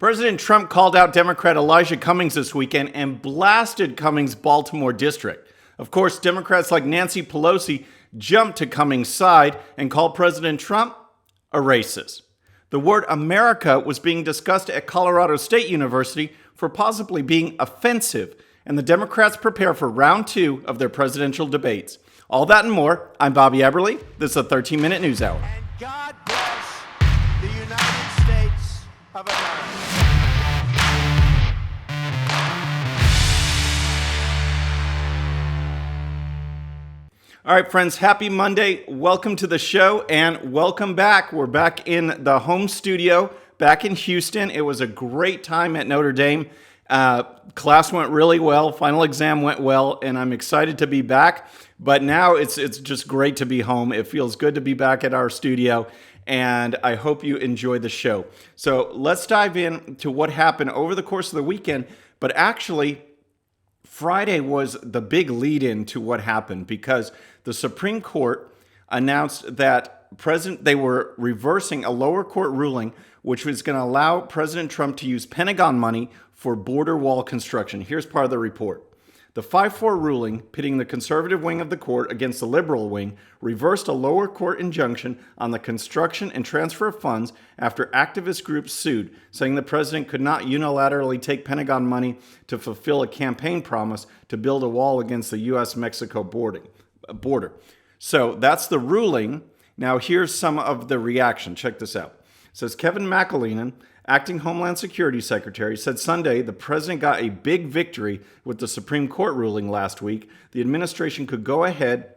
President Trump called out Democrat Elijah Cummings this weekend and blasted Cummings Baltimore district. Of course, Democrats like Nancy Pelosi jumped to Cummings' side and called President Trump a racist. The word America was being discussed at Colorado State University for possibly being offensive, and the Democrats prepare for round 2 of their presidential debates. All that and more. I'm Bobby Eberle. This is a 13-minute news hour. And God bless the United States of America. All right, friends, happy Monday. Welcome to the show and welcome back. We're back in the home studio, back in Houston. It was a great time at Notre Dame. Class went really well. Final exam went well, and I'm excited to be back. But now it's just great to be home. It feels good to be back at our studio, and I hope you enjoy the show. So let's dive into what happened over the course of the weekend. But actually, Friday was the big lead-in to what happened because the Supreme Court announced that they were reversing a lower court ruling which was going to allow President Trump to use Pentagon money for border wall construction. Here's part of the report. The 5-4 ruling, pitting the conservative wing of the court against the liberal wing, reversed a lower court injunction on the construction and transfer of funds after activist groups sued, saying the president could not unilaterally take Pentagon money to fulfill a campaign promise to build a wall against the U.S.-Mexico border. So that's the ruling. Now here's some of the reaction. Check this out. It says Kevin McAleenan, acting Homeland Security Secretary, said Sunday the president got a big victory with the Supreme Court ruling last week. The administration could go ahead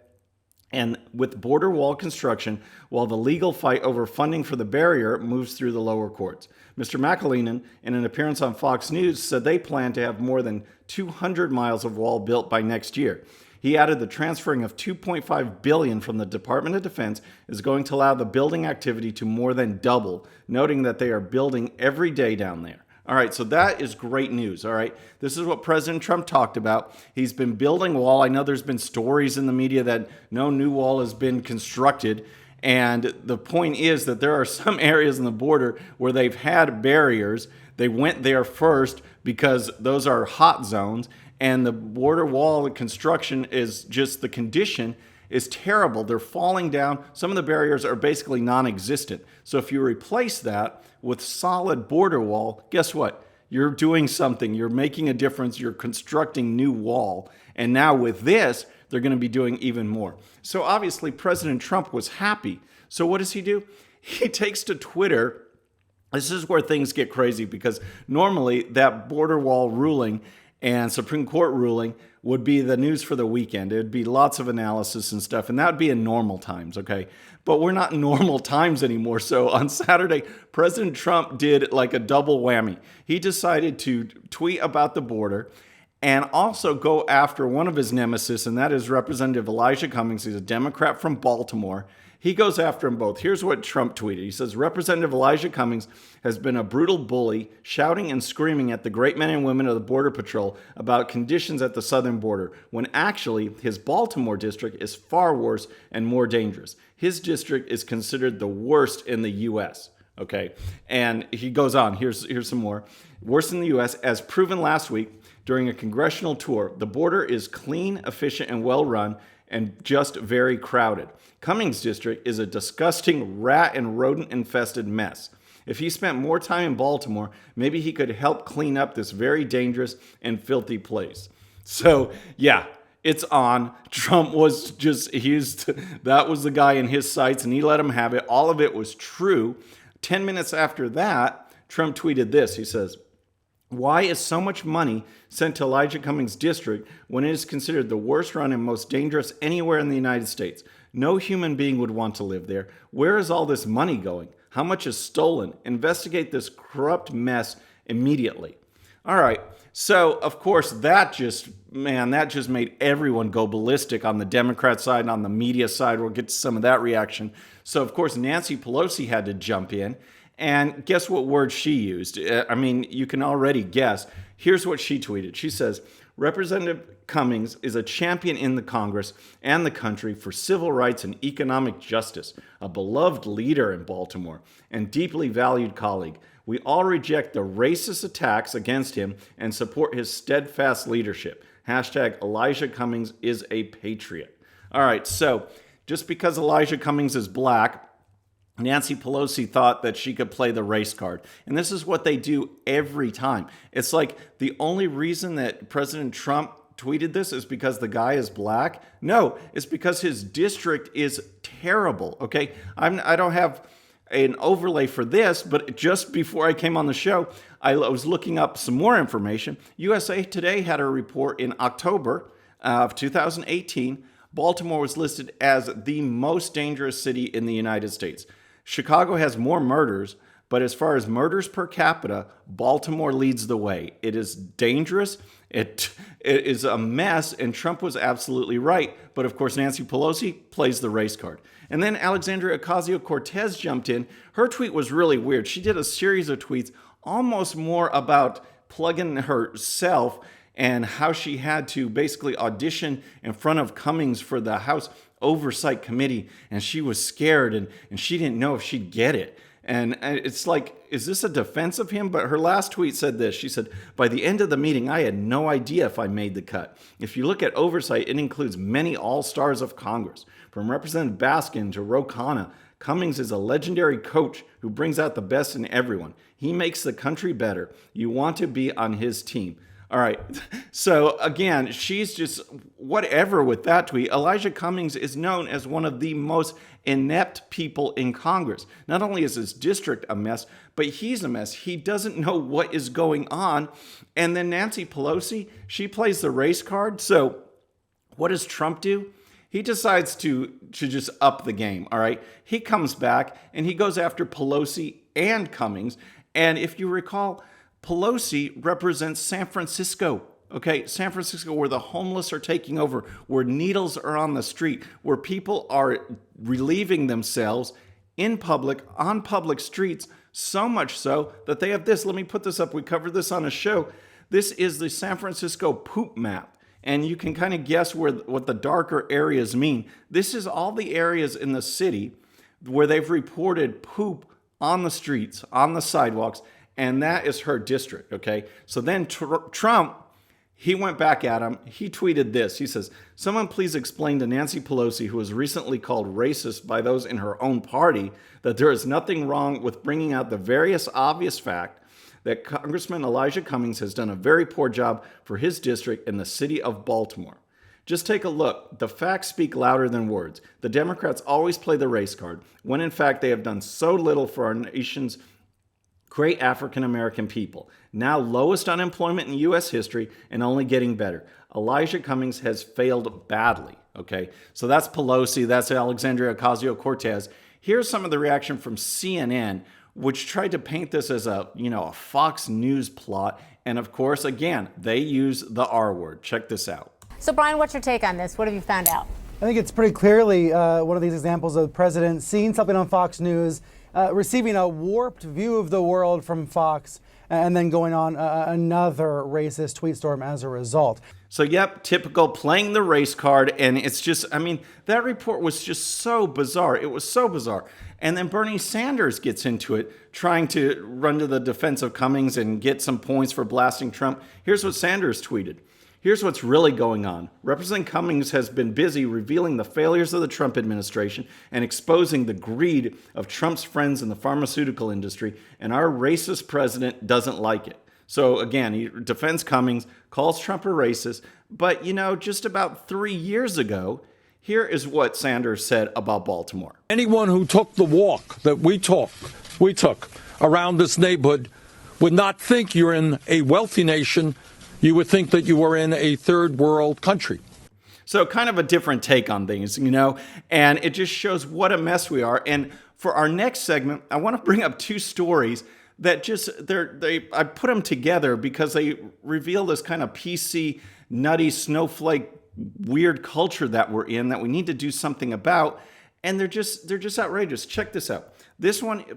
and with border wall construction while the legal fight over funding for the barrier moves through the lower courts. Mr. McAleenan, in an appearance on Fox News, said they plan to have more than 200 miles of wall built by next year. He added the transferring of $2.5 billion from the Department of Defense is going to allow the building activity to more than double, noting that they are building every day down there. All right, so that is great news, all right? This is what President Trump talked about. He's been building a wall. I know there's been stories in the media that no new wall has been constructed, and the point is that there are some areas in the border where they've had barriers. They went there first because those are hot zones, and the border wall construction is just, the condition is terrible. They're falling down. Some of the barriers are basically non-existent. So if you replace that with solid border wall, guess what? You're doing something. You're making a difference. You're constructing new wall. And now with this, they're going to be doing even more. So obviously President Trump was happy. So what does he do? He takes to Twitter. This is where things get crazy because normally that border wall ruling and Supreme Court ruling would be the news for the weekend. It would be lots of analysis and stuff, and that would be in normal times, okay? But we're not in normal times anymore. So on Saturday, President Trump did like a double whammy. He decided to tweet about the border and also go after one of his nemesis, and that is Representative Elijah Cummings. He's a Democrat from Baltimore. He goes after them both. Here's what Trump tweeted. He says, Representative Elijah Cummings has been a brutal bully, shouting and screaming at the great men and women of the Border Patrol about conditions at the southern border, when actually his Baltimore district is far worse and more dangerous. His district is considered the worst in the U.S., okay? And he goes on. Here's some more. Worse in the U.S., as proven last week during a congressional tour. The border is clean, efficient, and well-run, and just very crowded. Cummings' district is a disgusting rat and rodent-infested mess. If he spent more time in Baltimore, maybe he could help clean up this very dangerous and filthy place. So, yeah, it's on. Trump was that was the guy in his sights, and he let him have it. All of it was true. 10 minutes after that, Trump tweeted this. He says, why is so much money sent to Elijah Cummings' district when it is considered the worst run and most dangerous anywhere in the United States? No human being would want to live there. Where is all this money going? How much is stolen? Investigate this corrupt mess immediately. All right. So, of course, that just made everyone go ballistic on the Democrat side and on the media side. We'll get to some of that reaction. So, of course, Nancy Pelosi had to jump in. And guess what word she used? I mean, you can already guess. Here's what she tweeted. She says, Representative Cummings is a champion in the Congress and the country for civil rights and economic justice, a beloved leader in Baltimore, and deeply valued colleague. We all reject the racist attacks against him and support his steadfast leadership. Hashtag Elijah Cummings is a patriot. All right, so just because Elijah Cummings is black, Nancy Pelosi thought that she could play the race card. And this is what they do every time. It's like the only reason that President Trump tweeted this is because the guy is black. No, it's because his district is terrible, okay? I don't have an overlay for this, but just before I came on the show, I was looking up some more information. USA Today had a report in October of 2018. Baltimore was listed as the most dangerous city in the United States. Chicago has more murders, but as far as murders per capita, Baltimore leads the way. It is dangerous. It is a mess, and Trump was absolutely right. But of course, Nancy Pelosi plays the race card. And then Alexandria Ocasio-Cortez jumped in. Her tweet was really weird. She did a series of tweets almost more about plugging herself and how she had to basically audition in front of Cummings for the House Oversight Committee, and she was scared and she didn't know if she'd get it. And it's like, is this a defense of him? But her last tweet said this. She said, by the end of the meeting, I had no idea if I made the cut. If you look at oversight, it includes many all-stars of Congress. From Representative Baskin to Ro Khanna, Cummings is a legendary coach who brings out the best in everyone. He makes the country better. You want to be on his team. All right. So again, she's just whatever with that tweet. Elijah Cummings is known as one of the most inept people in Congress. Not only is his district a mess, but he's a mess. He doesn't know what is going on. And then Nancy Pelosi, she plays the race card. So what does Trump do? He decides to just up the game. All right. He comes back and he goes after Pelosi and Cummings. And if you recall, Pelosi represents San Francisco, okay? San Francisco, where the homeless are taking over, where needles are on the street, where people are relieving themselves in public, on public streets, so much so that they have this. Let me put this up. We covered this on a show. This is the San Francisco poop map, and you can kind of guess what the darker areas mean. This is all the areas in the city where they've reported poop on the streets, on the sidewalks, and that is her district, okay? So then Trump, he went back at him. He tweeted this. He says, someone please explain to Nancy Pelosi, who was recently called racist by those in her own party, that there is nothing wrong with bringing out the various obvious fact that Congressman Elijah Cummings has done a very poor job for his district in the city of Baltimore. Just take a look. The facts speak louder than words. The Democrats always play the race card, when in fact they have done so little for our nation's great African-American people. Now lowest unemployment in U.S. history and only getting better. Elijah Cummings has failed badly, okay? So that's Pelosi, that's Alexandria Ocasio-Cortez. Here's some of the reaction from CNN, which tried to paint this as a Fox News plot. And of course, again, they use the R word. Check this out. So Brian, what's your take on this? What have you found out? I think it's pretty clearly one of these examples of the president seeing something on Fox News, receiving a warped view of the world from Fox, and then going on another racist tweet storm as a result. So, yep, typical playing the race card. And it's just, I mean, that report was just so bizarre. It was so bizarre. And then Bernie Sanders gets into it, trying to run to the defense of Cummings and get some points for blasting Trump. Here's what Sanders tweeted. Here's what's really going on. Representative Cummings has been busy revealing the failures of the Trump administration and exposing the greed of Trump's friends in the pharmaceutical industry, and our racist president doesn't like it. So again, he defends Cummings, calls Trump a racist, but just about 3 years ago, here is what Sanders said about Baltimore. Anyone who took the walk that we took around this neighborhood would not think you're in a wealthy nation. You would think that you were in a third world country. So kind of a different take on things, and it just shows what a mess we are. And for our next segment, I want to bring up two stories that I put them together because they reveal this kind of PC, nutty, snowflake, weird culture that we're in that we need to do something about. And they're just outrageous. Check this out.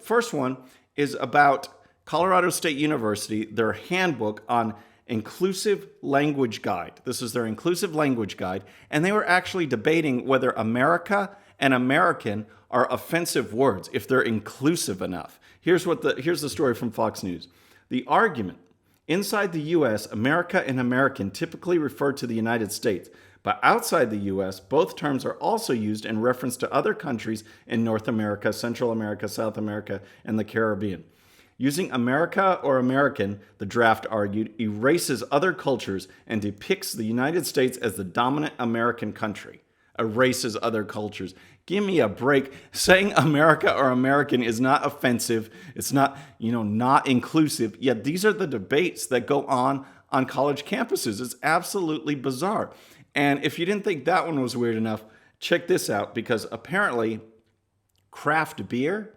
First one is about Colorado State University, their handbook on inclusive language guide. This is their inclusive language guide. And they were actually debating whether America and American are offensive words if they're inclusive enough. Here's the story from Fox News. The argument: inside the U.S., America and American typically refer to the United States, but outside the U.S., both terms are also used in reference to other countries in North America, Central America, South America, and the Caribbean. Using America or American, the draft argued, erases other cultures and depicts the United States as the dominant American country. Erases other cultures. Give me a break. Saying America or American is not offensive. It's not, not inclusive. Yet these are the debates that go on college campuses. It's absolutely bizarre. And if you didn't think that one was weird enough, check this out, because apparently craft beer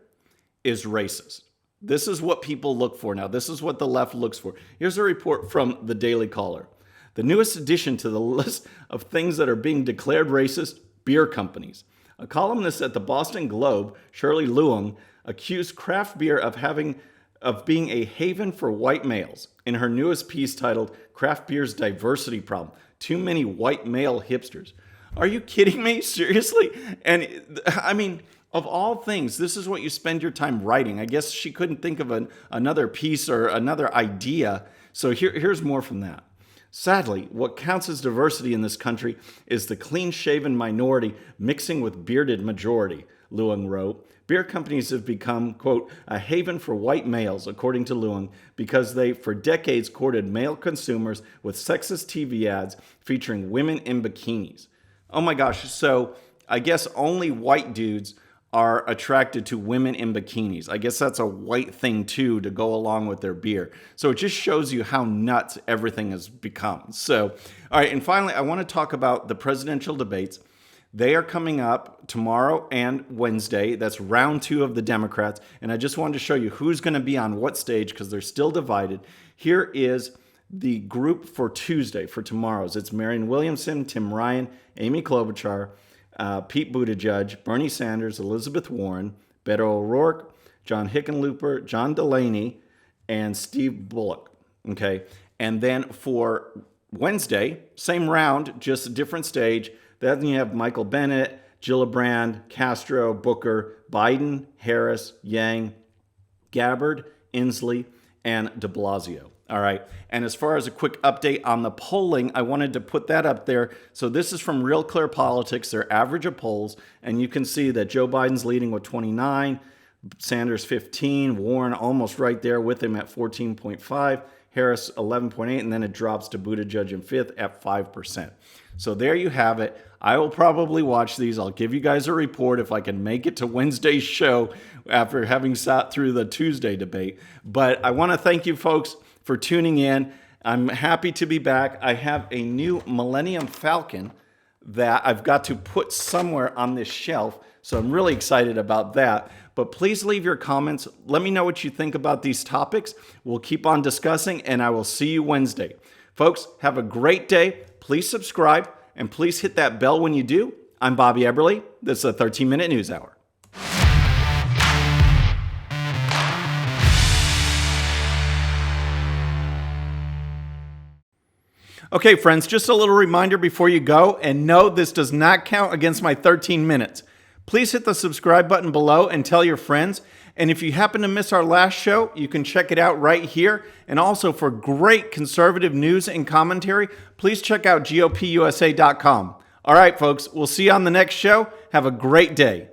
is racist. This is what people look for now. This is what the left looks for. Here's a report from the Daily Caller. The newest addition to the list of things that are being declared racist: beer companies. A columnist at the Boston Globe, Shirley Luong, accused craft beer of being a haven for white males in her newest piece titled "Craft Beer's Diversity Problem: Too Many White Male Hipsters." Are you kidding me? Seriously? And I mean, of all things, this is what you spend your time writing. I guess she couldn't think of another piece or another idea. So here's more from that. Sadly, what counts as diversity in this country is the clean-shaven minority mixing with bearded majority, Luong wrote. Beer companies have become, quote, a haven for white males, according to Luong, because they, for decades, courted male consumers with sexist TV ads featuring women in bikinis. Oh my gosh, so I guess only white dudes are attracted to women in bikinis. I guess that's a white thing too, to go along with their beer. So it just shows you how nuts everything has become. So, all right, and finally, I want to talk about the presidential debates. They are coming up tomorrow and Wednesday. That's round 2 of the Democrats. And I just wanted to show you who's going to be on what stage, because they're still divided. Here is the group for Tuesday, for tomorrow's. It's Marianne Williamson, Tim Ryan, Amy Klobuchar, Pete Buttigieg, Bernie Sanders, Elizabeth Warren, Beto O'Rourke, John Hickenlooper, John Delaney, and Steve Bullock. Okay, and then for Wednesday, same round, just a different stage. Then you have Michael Bennet, Gillibrand, Castro, Booker, Biden, Harris, Yang, Gabbard, Inslee, and de Blasio. All right. And as far as a quick update on the polling, I wanted to put that up there. So this is from Real Clear Politics, their average of polls. And you can see that Joe Biden's leading with 29, Sanders 15, Warren almost right there with him at 14.5, Harris 11.8, and then it drops to Buttigieg in 5th at 5%. So there you have it. I will probably watch these. I'll give you guys a report if I can make it to Wednesday's show after having sat through the Tuesday debate. But I want to thank you folks for tuning in. I'm happy to be back. I have a new Millennium Falcon that I've got to put somewhere on this shelf, so I'm really excited about that. But please leave your comments. Let me know what you think about these topics. We'll keep on discussing, and I will see you Wednesday. Folks, have a great day. Please subscribe, and please hit that bell when you do. I'm Bobby Eberle. This is a 13-Minute News Hour. Okay, friends, just a little reminder before you go, and no, this does not count against my 13 minutes. Please hit the subscribe button below and tell your friends. And if you happen to miss our last show, you can check it out right here. And also for great conservative news and commentary, please check out GOPUSA.com. All right, folks, we'll see you on the next show. Have a great day.